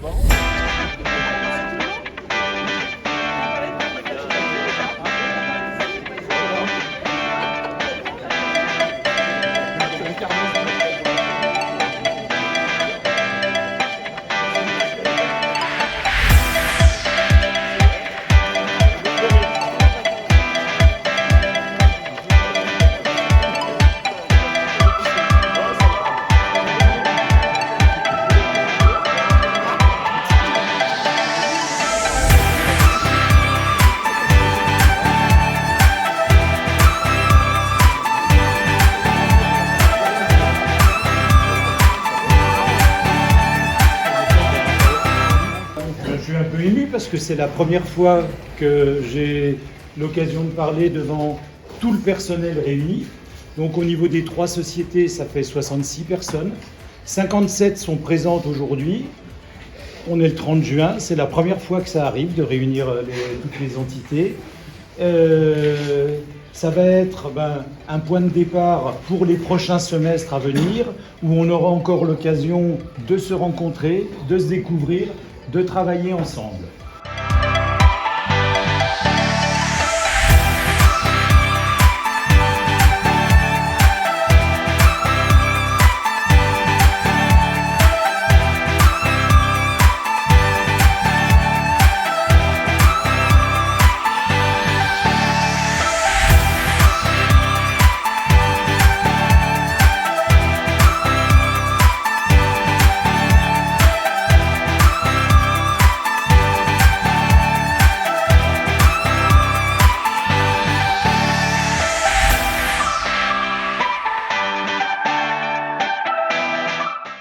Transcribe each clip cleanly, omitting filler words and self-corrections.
Je suis un peu ému parce que c'est la première fois que j'ai l'occasion de parler devant tout le personnel réuni. Donc au niveau des 3 sociétés, ça fait 66 personnes. 57 sont présentes aujourd'hui. On est le 30 juin, c'est la première fois que ça arrive de réunir toutes les entités. Ça va être un point de départ pour les prochains semestres à venir, où on aura encore l'occasion de se rencontrer, de se découvrir, de travailler ensemble.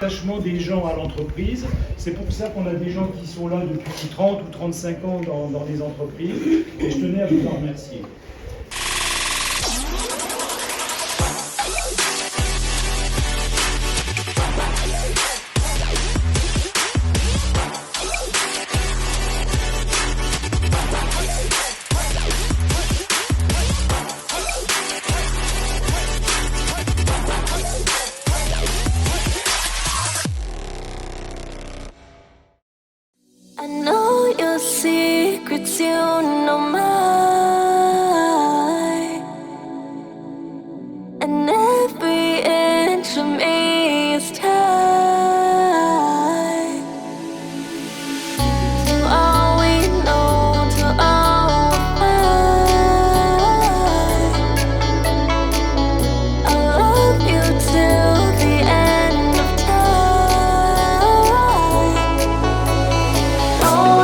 L'attachement des gens à l'entreprise, c'est pour ça qu'on a des gens qui sont là depuis 30 ou 35 ans dans les entreprises, et je tenais à vous en remercier. I know your secrets, you know mine, and every inch of me is tied to all we know, to all we find. I love you till the end of time. Oh,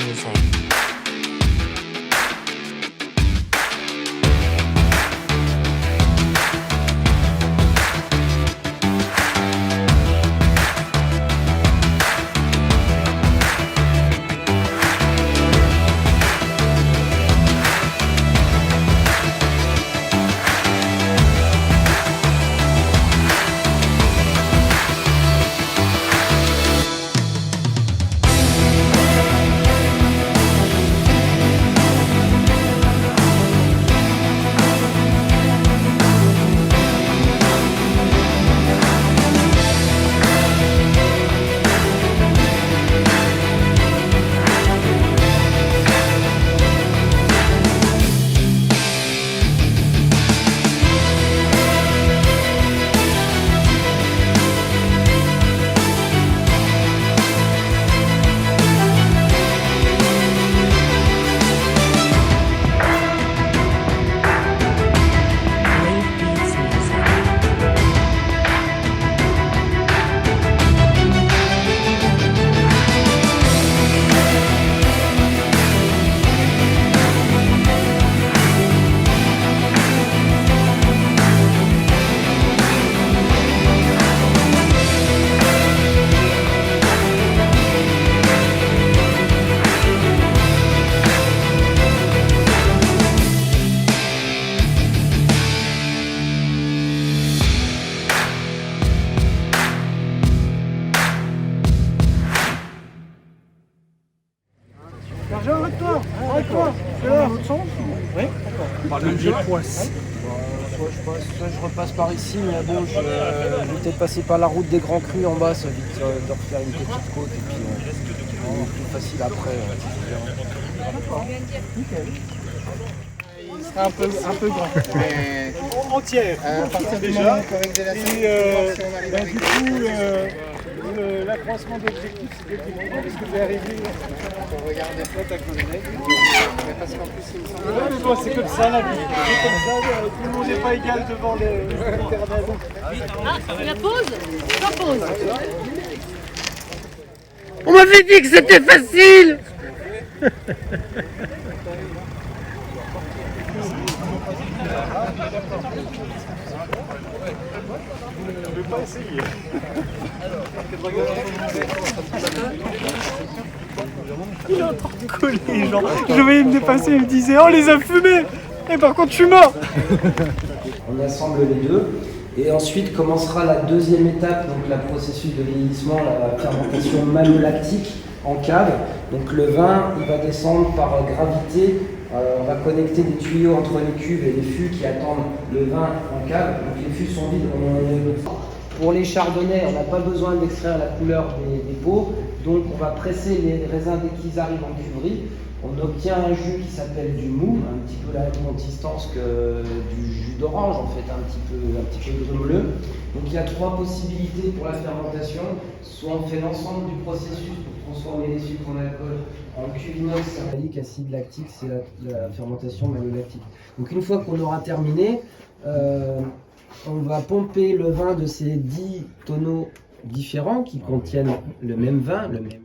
music. Wave Beats music. Arrête-toi, c'est là. L'autre sens? Oui. Par le jeu poisse. Soit je repasse par ici, mais bon, je vais peut-être passer par la route des Grands Crus en bas, ça évite de refaire une petite côte et puis plus facile après. D'accord. Nickel. Il sera un peu grand. Mais Entière. à partir du déjà. moment qu'avec des lacets, Du coup, l'accroissement d'objectifs, c'est effectivement parce que j'ai arrivé. on regarde des flottes à côté. Mais parce qu'en plus, il me semble. Ouais, mais bon, c'est comme ça la vie. C'est comme ça, tout le monde n'est pas égal devant l'éternel. La pause? La pause. On m'avait dit que c'était facile. Je vais pas essayer. Il est en train de coller, genre. Je voyais me dépasser, il me disait oh les a fumés. Et par contre, je suis mort. On assemble les deux. Et ensuite commencera la deuxième étape, donc la processus de vieillissement, la fermentation malolactique en cave. Donc le vin, il va descendre par gravité. On va connecter des tuyaux entre les cuves et les fûts qui attendent le vin en cave. Donc les fûts sont vides. Pour les chardonnays, on n'a pas besoin d'extraire la couleur des pots. Donc on va presser les raisins dès qu'ils arrivent en cuverie. On obtient un jus qui s'appelle du mou, un petit peu la même consistance que du jus d'orange, en fait, un petit peu grumeleux. Donc il y a trois possibilités pour la fermentation. Soit on fait l'ensemble du processus pour transformer les sucres en alcool en cuve inox céramique, acide lactique, c'est la fermentation malolactique. Donc une fois qu'on aura terminé, on va pomper le vin de ces 10 tonneaux différents qui contiennent le même vin, le même